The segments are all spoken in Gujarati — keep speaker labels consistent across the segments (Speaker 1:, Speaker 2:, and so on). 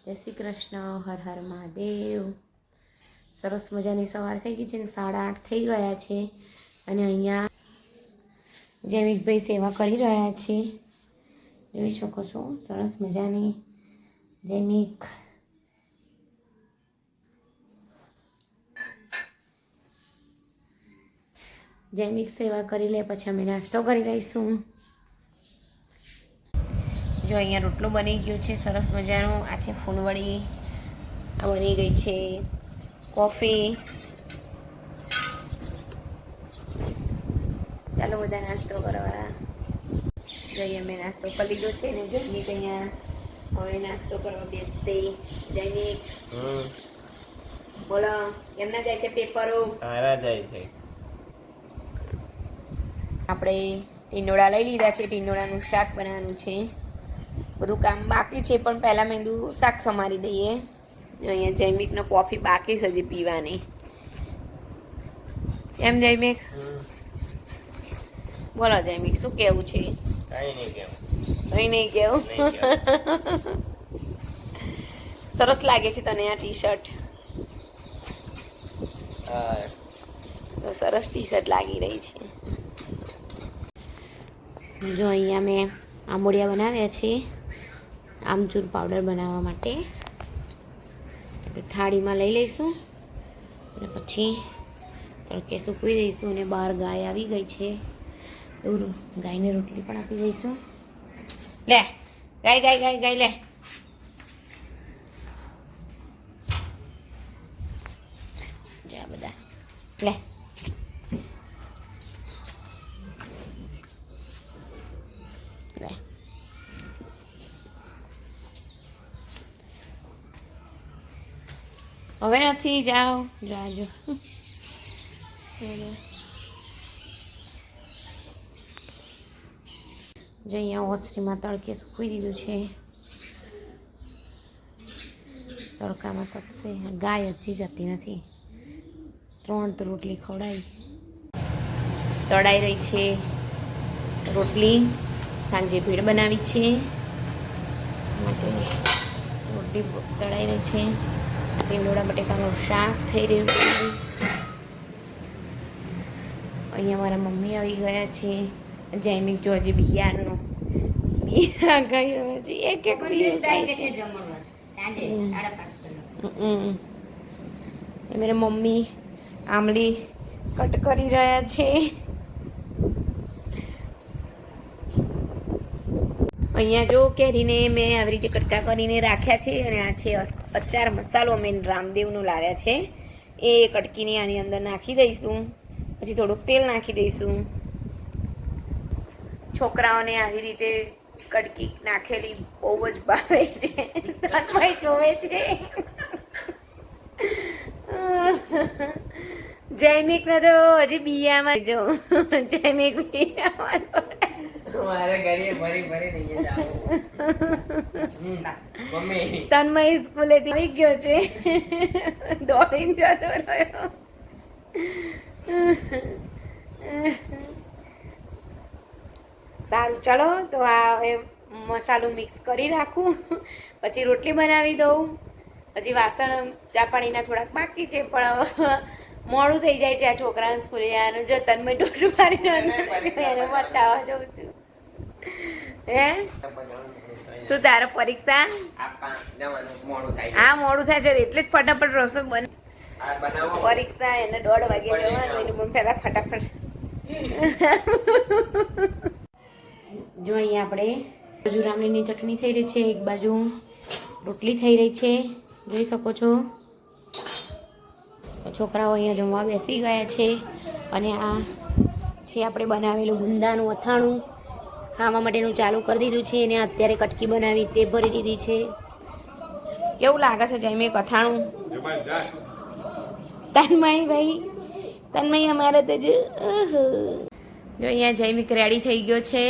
Speaker 1: જય શ્રી કૃષ્ણ. હર હર મહાદેવ. સરસ મજાની સવાર થઈ ગઈ છે ને 8:30 થઈ ગયા છે અને અહીંયા જૈમિકભાઈ સેવા કરી રહ્યા છે. જોઈ શકો છો સરસ મજાની જૈમિક સેવા કરી લે પછી અમે નાસ્તો કરી લઈશું. જો અહીંયા રોટલો બની ગયો છે સરસ મજાનો. આ છે ફૂલવડી, આ બની ગઈ છે કોફી. ચાલો બધા નાસ્તો કરવા. જોઈએ અમે નાસ્તો કરી લીધો છે ને જૈમિક અહીંયા હવે નાસ્તો કરવા બેસશે. જૈમિક બોલો કેમના જાય છે પેપરો?
Speaker 2: સારા જાય છે.
Speaker 1: આપણે ટીંડોળા લઈ લીધા છે. ટીંડોળાનું શાક બનાવવાનું છે. બધું કામ બાકી છે પણ પહેલાં મેં કીધું શાક સમારી દઈએ. જો અહીંયા જૈમિકનો કોફી બાકી છે હજી પીવાની. એમ જૈમિક? બોલો જૈમિક શું કહેવું છે? કંઈ નહીં કેવું. સરસ લાગે છે તને આ ટી શર્ટ? તો સરસ ટી શર્ટ લાગી રહી છે. જો અહીંયા મેં આંબોડિયા બનાવ્યા છે આમચૂર પાવડર બનાવવા માટે. થાળીમાં લઈ લઈશું અને પછી તડકે સૂકવી દઈશું. અને બહાર ગાય આવી ગઈ છે તો ગાયને રોટલી પણ આપી દઈશું. લે ગાય ગાય ગાય ગાય લે. જા બધા લે. હવે નથી જાઓ જાજો. જો અહીંયા ઓસરીમાં તડકે સૂકવી દીધું છે. તડકામાં તપશે. ગાય હજી જતી નથી. 3 તો રોટલી ખવડાવી. તળાઈ રહી છે રોટલી. સાંજે ભેળ બનાવી છે માટે રોટલી તળાઈ રહી છે. ટીંડોળા બટેકાનું શાક થઈ રહ્યું છે. અહીંયા મારા મમ્મી આવી ગયા છે. જૈમિક જો હજી બિયાનો બિયા ખાઈ રહ્યો છે. એક મેરા મમ્મી આમલી કટ કરી રહ્યા છે. અહીંયા જો કેરીને મેં આવી રીતે કટકા કરીને રાખ્યા છે. અને આ છે અચાર મસાલો અમે રામદેવનો લાવ્યા છે. એ કટકીની આની અંદર નાખી દઈશું. પછી થોડુંક તેલ નાખી દઈશું. છોકરાઓને આવી રીતે કટકી નાખેલી બહુ જ ભાવે છે. તન્મય જોવે છે. જૈમિકને તો હજી બિયામાં જો જૈમિક બિયામાં તન્મય સ્કૂલેથી આવી ગયો છે. દોડીને જતો રહ્યો. સારું ચાલો તો આ હવે મસાલો મિક્સ કરી રાખું. પછી રોટલી બનાવી દઉં. હજી વાસણ ચા પાણીના થોડાક બાકી છે પણ મોડું થઈ જાય છે આ છોકરાને સ્કૂલે જવાનું. જો તન્મય ડોટું મારી એને બતાવવા જાઉં છું. હે શું તારે પરીક્ષા? હા મોડું થાય છે એટલે જ ફટાફટ રસો બને. પરીક્ષા એને 1:30 વાગે જવાનું એટલે પહેલાં ફટાફટ. જો અહીંયા આપણે બાજુ રામલીની ચટણી થઈ રહી છે. એક બાજુ રોટલી થઈ રહી છે. જોઈ શકો છો. છોકરાઓ અહીંયા જમવા બેસી ગયા છે. અને આ છે આપણે બનાવેલું ગુંદાનું અથાણું. ખાવા માટેનું ચાલુ કરી દીધું છે. અને અત્યારે કટકી બનાવી તે ભરી દીધી છે. કેવું લાગે છે જૈમિક અથાણું? તન્મય અમારે તો જો અહીંયા જૈમિક રેડી થઈ ગયો છે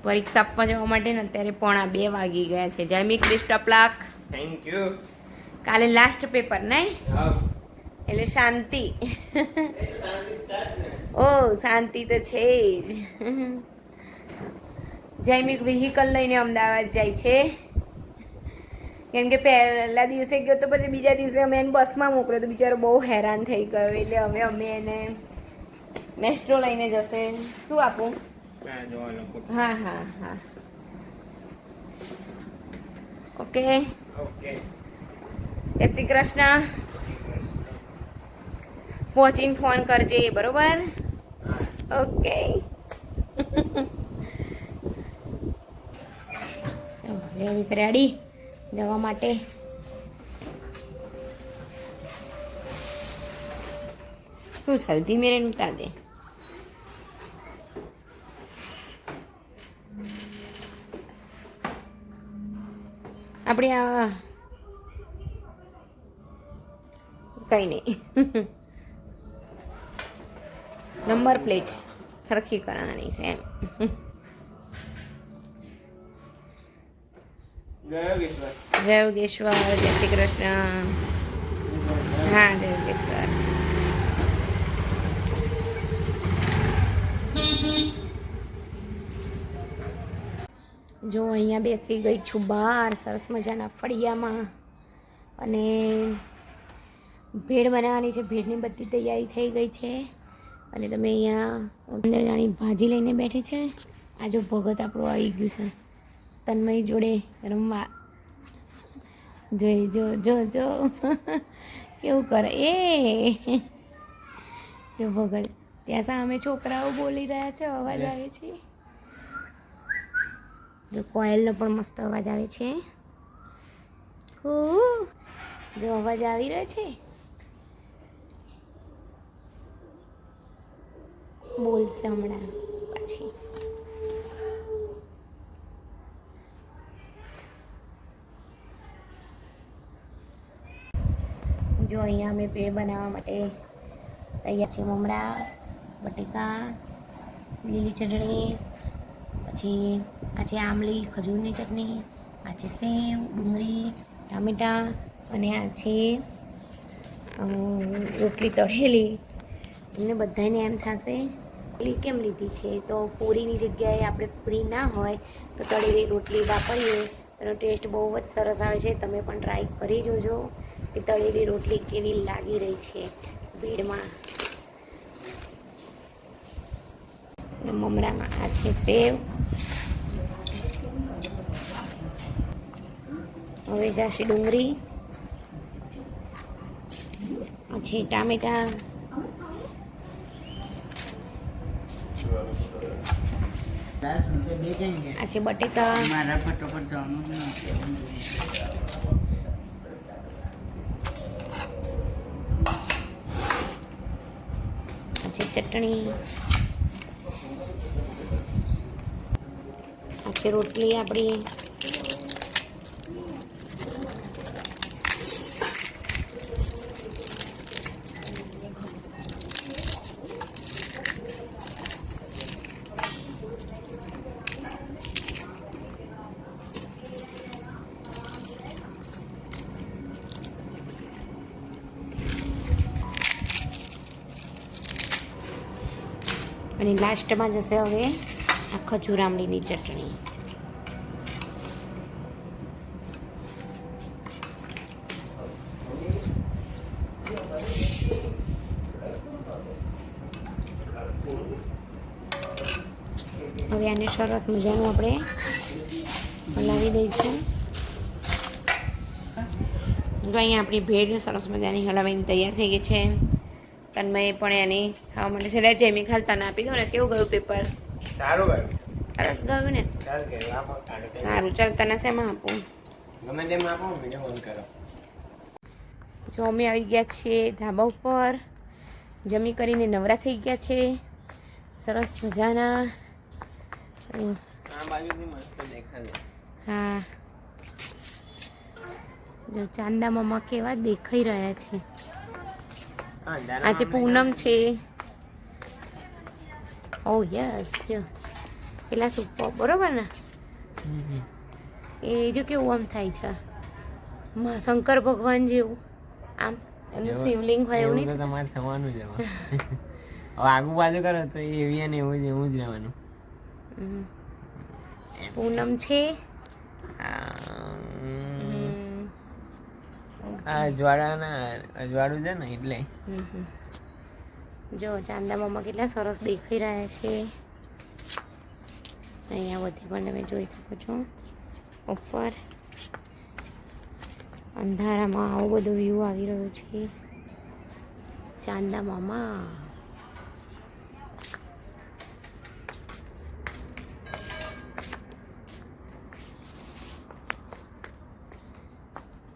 Speaker 1: પરીક્ષા આપવા જવા માટે. ને અત્યારે 1:45 વાગી ગયા છે. Jaimik best of luck.
Speaker 2: Thank you.
Speaker 1: કાલે લાસ્ટ પેપર નહીં એટલે શાંતિ. ઓ શાંતિ તો છે જ. જૈમિક વ્હીકલ લઈને અમદાવાદ જાય છે. કેમ કે પહેલા દિવસે ગયો તો પછી બીજા દિવસે અમે એને બસમાં મોકલ્યો તો બિચારો બહુ હેરાન થઈ ગયો એટલે હવે અમે એને મેસ્ટ્રો લઈને જશે. શું આપું? હા હા હા ઓકે જય શ્રી કૃષ્ણ. પહોંચીને ફોન કરજે બરોબર. ઓકે જેવી રેડી જવા માટે. શું થયું? ધીમે રહીને ઉતાર દે. આપણે આ કંઈ નહીં નંબર પ્લેટ સરખી કરવાની છે એમ. જય યોગેશ્વર. જય શ્રી કૃષ્ણ. હા જય યોગેશ્વર. જો અહીંયા બેસી ગઈ છું બહાર સરસ મજાના ફળિયામાં અને ભેળ બનાવવાની છે. ભેળની બધી તૈયારી થઈ ગઈ છે અને તમે અહીંયા અંદર જાણી ભાજી લઈને બેઠી છે. આ જો ભગત આપણું આવી ગયું છે તન્મય જોડે રમવા. જોઈ જો જો જો કેવું કરે એ જો ભગત. ત્યાં સામે છોકરાઓ બોલી રહ્યા છે, અવાજ આવે છે. જો કોયલનો પણ મસ્ત અવાજ આવે છે. જો અવાજ આવી રહ્યો છે. બોલશે હમણાં પાછી. જો અહીંયા અમે પેડ બનાવવા માટે તૈયાર છે. મમરા, બટેકા, લીલી ચટણી, પછી આ છે આમલી ખજૂરની ચટણી, આ છે સેવ, ડુંગળી, ટામેટાં અને આ છે રોટલી તળેલી. તમને બધાને એમ થશે રોટલી કેમ લીધી છે, તો પૂરીની જગ્યાએ આપણે પૂરી ના હોય તો તળેલી રોટલી વાપરીએ એનો ટેસ્ટ બહુ જ સરસ આવે છે. તમે પણ ટ્રાય કરી જોજો કે તળેલી રોટલી કેવી લાગી રહી છે ભેળમાં. મમરામાં આ છે સેવ. હવે જશે ડુંગળી, આ છે ટામેટા, આ છે બટેકા, આ છે ચટણી, આ છે રોટલી આપણી, અને લાસ્ટમાં જશે હવે આ ખજૂર આમલીની ચટણી. હવે આને સરસ મજાનું આપણે હલાવી દઈશું. જો અહીંયા આપણી ભેળ સરસ મજાની હલાવીને તૈયાર થઈ ગઈ છે. તન્મય પણ એની ખાવા માટે છે. જેમી ખાલ તને આપી દઉં ને. કેવું ગયું પેપર?
Speaker 2: સારું ગયું.
Speaker 1: સરસ ગયું ને? સારું ચાલ તને શેમાં આપું?
Speaker 2: ગમે તેમ આપો, મને ફોન કરો.
Speaker 1: જો અમે આવી ગયા છીએ ધાબા ઉપર. જમી કરીને નવરા થઈ ગયા છે સરસ મજાના. હા જો ચાંદા મામા કેવા દેખાઈ રહ્યા છે. આજે પૂનમ છે. ઓ યસ જો પેલા સુપર બરોબર ને એ જો કેવું આમ થાય છે શંકર ભગવાન જેવું આમ એનું શિવલિંગ હોય એવું નહીં.
Speaker 2: તમારે થવાનું જ હવે આગુ બાજુ કરો તો એવી ને એવું જ રહેવાનું.
Speaker 1: પૂનમ છે.
Speaker 2: આ અજવાળું છે ને એટલે.
Speaker 1: જો ચાંદા મામા કેટલા સરસ દેખાઈ રહ્યા છે. અહીંયા બધી પણ તમે જોઈ શકો છો. ઉપર અંધારામાં આવો બધો વ્યૂ આવી રહ્યો છે. ચાંદા મામા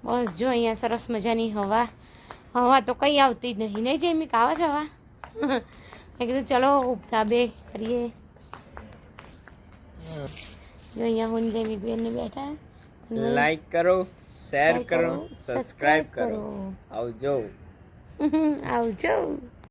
Speaker 1: બસ જો અહીંયા સરસ મજાની હવા તો કઈ આવતી જ નહીં જેમી આવે છે હવા. મેં કીધું ચલો ઉપતા બે કરીએ. જો અહીંયા હું જેમી બેનને બેઠા.
Speaker 2: લાઈક કરો, શેર કરો, સબસ્ક્રાઇબ કરો. આવજો.
Speaker 1: આવજો.